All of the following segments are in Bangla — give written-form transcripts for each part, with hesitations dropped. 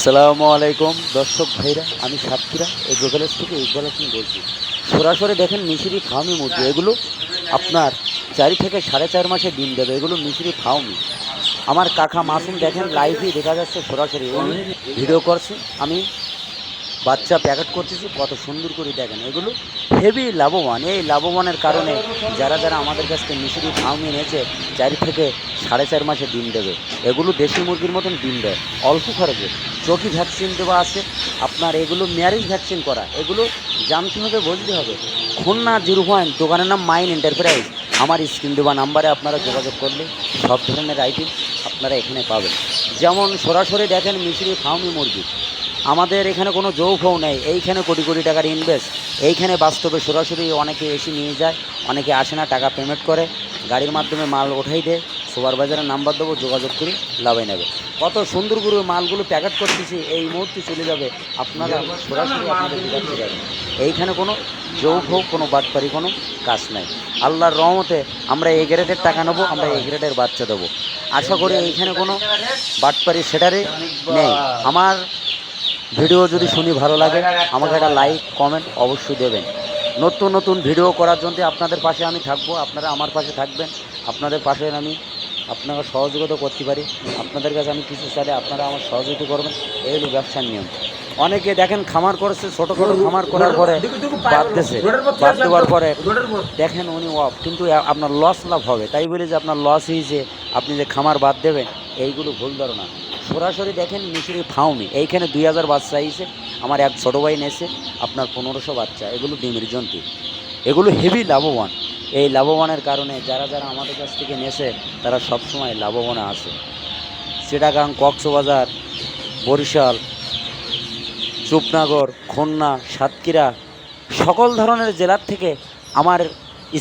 আসসালামু আলাইকুম দর্শক ভাইরা, আমি সাতক্ষীরা এই গোপালের থেকে ইকবাল হোসেন বলছি। সরাসরি দেখেন মিশরি ফার্মি মুরগি, এগুলো আপনার 4 থেকে 4.5 মাসে ডিম দেবে। এগুলো মিশরি ফার্মি। আমার কাকা মাসুম দেখেন লাইভই দেখা যাচ্ছে, সরাসরি উনি ভিডিও করছে, আমি বাচ্চা প্যাকেট করতেছি, কত সুন্দর করে দেখেন। এগুলো হেভি লাভবান। এই লাভবানের কারণে যারা যারা আমাদের কাছ থেকে মিশরি ফার্মি এনেছে 4 থেকে 4.5 মাসে ডিম দেবে। এগুলো দেশি মুরগির মতন ডিম দেয় অল্প খরচে। চকি ভ্যাকসিন দেওয়া আছে আপনার, এগুলো ম্যারেজ ভ্যাকসিন করা। এগুলো জানতে হবে, বুঝতে হবে। খুলনা 0 দোকানের নাম মাইন এন্টারপ্রাইজ। আমার স্ক্রিন দেওয়া নাম্বারে আপনারা যোগাযোগ করলে সব ধরনের আইটেম আপনারা এখানে পাবেন। যেমন সরাসরি দেখেন মিশরি ফার্মি মুরগি, আমাদের এখানে কোনো যৌফও নেই। এইখানে কোটি কোটি টাকার ইনভেস্ট। এইখানে বাস্তবে সরাসরি অনেকে এসে নিয়ে যায়, অনেকে আসে না, টাকা পেমেন্ট করে, গাড়ির মাধ্যমে মাল ওঠাই দেয়। সুপারভাইজারের নাম্বার দেবো, যোগাযোগ করে লাভে নেবে। কত সুন্দর করে মালগুলো প্যাকেট করতেছি, এই মুহূর্তে চলে যাবে। আপনারা সরাসরি আপনাদের দেখাতে যাবেন। এইখানে কোনো যৌফ, কোনো বাটপারি, কোনো কাজ নাই। আল্লাহর রহমতে আমরা এ গ্রেডের টাকা নেবো, আমরা এ গ্রেডের বাচ্চা দেবো। আশা করি এইখানে কোনো বাটপারি সেটারে নেই। আমার ভিডিও যদি শুনি ভালো লাগে, আমাকে একটা লাইক কমেন্ট অবশ্যই দেবেন। নতুন নতুন ভিডিও করার জন্য আপনাদের পাশে আমি থাকবো, আপনারা আমার পাশে থাকবেন। আপনাদের পাশে আমি আপনারা সহযোগিতা করতে পারি। আপনাদের কাছে আমি কিছু চাইলে আপনারা আমার সহযোগিতা করবেন। এই হলো ব্যবসার নিয়ম। অনেকে দেখেন খামার করেছে, ছোটোখাটো খামার করার পরে বাদ দিয়েছে, বাদ দেওয়ার পরে দেখেন উনি অফ, কিন্তু আপনার লস লাভ হবে। তাই বলে যে আপনার লস হয়েছে আপনি যে খামার বাদ দেবেন, এইগুলো ভুল ধারণা। সরাসরি দেখেন মিশরি ফার্মি, এইখানে 2000 বাচ্চা আইছে। আমার এক ছোটো ভাই নেছে আপনার 1500 বাচ্চা। এগুলো ডিমের জন্তি, এগুলো হেভি লাভবান। এই লাভবানের কারণে যারা যারা আমাদের কাছ থেকে নেছে তারা সবসময় লাভবানে আছে। চিটাগাং, কক্সবাজার, বরিশাল, রূপনগর, খুলনা, সাতক্ষীরা, সকল ধরনের জেলার থেকে আমার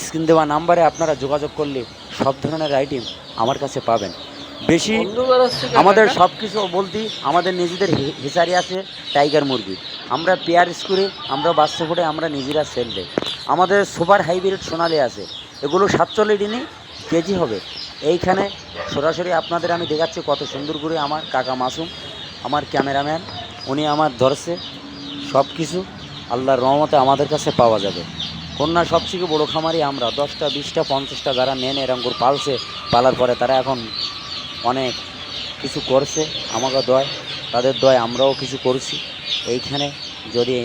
স্ক্রিন দেওয়া নাম্বারে আপনারা যোগাযোগ করলে সব ধরনের আইটেম আমার কাছে পাবেন। বেশি আমাদের সব কিছু বলতে আমাদের নিজেদের হিসারি আছে টাইগার মুরগি। আমরা পেয়ার স্কুলে আমরা বাচ্চা ফুটে আমরা নিজেরা সেল দেই। আমাদের সুপার হাইব্রিড সোনালি আছে, এগুলো 47 দিনই কেজি হবে। এইখানে সরাসরি আপনাদের আমি দেখাচ্ছি কত সুন্দর করে। আমার কাকা মাসুম, আমার ক্যামেরাম্যান, উনি আমার ধরছে। সব কিছু আল্লাহর রহমতে আমাদের কাছে পাওয়া যাবে। কন্যা সবথেকে বড়ো খামারি আমরা। 10টা 20টা 50টা যারা নেন এরকম করে পালছে, পালার পরে তারা এখন অনেক কিছু করছে। আমাকে দয়, তাদের দয় আমরাও কিছু করছি। এইখানে যদি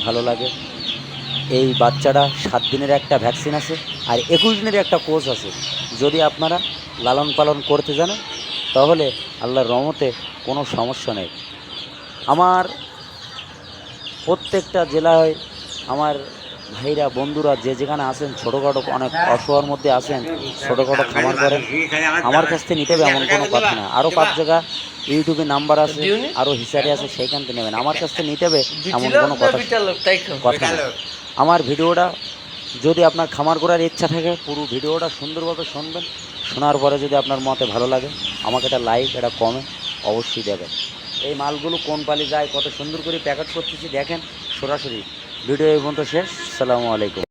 ভালো লাগে, এই বাচ্চাটা 7 দিনের একটা ভ্যাকসিন আছে আর 21 দিনের একটা কোর্স আছে। যদি আপনারা লালন পালন করতে জানেন তাহলে আল্লাহর রহমতে কোনো সমস্যা নেই। আমার প্রত্যেকটা জেলায় আমার ভাইরা বন্ধুরা যে যেখানে আছেন, ছোটোখাটো অনেক অসহায়ের মধ্যে আছেন, ছোটোখাটো খামার করেন, আমার কাছ থেকে নিতে হবে এমন কোনো কথা না। আরও 5 জায়গা ইউটিউবে নাম্বার আছে, আরও হিসারি আছে, সেইখান থেকে নেবেন। আমার কাছ থেকে নিতে হবে এমন কোনো কথা না। আমার ভিডিওটা যদি আপনার খামার করার ইচ্ছা থাকে, পুরো ভিডিওটা সুন্দরভাবে শুনবেন। শোনার পরে যদি আপনার মতে ভালো লাগে, আমাকে একটা লাইক, একটা কমেন্ট অবশ্যই দেবেন। এই মালগুলো কোন পালি যায়, কত সুন্দর করে প্যাকেট করতেছি দেখেন। সরাসরি ভিডিও এই পর্যন্ত শেষ। আসসালামু আলাইকুম।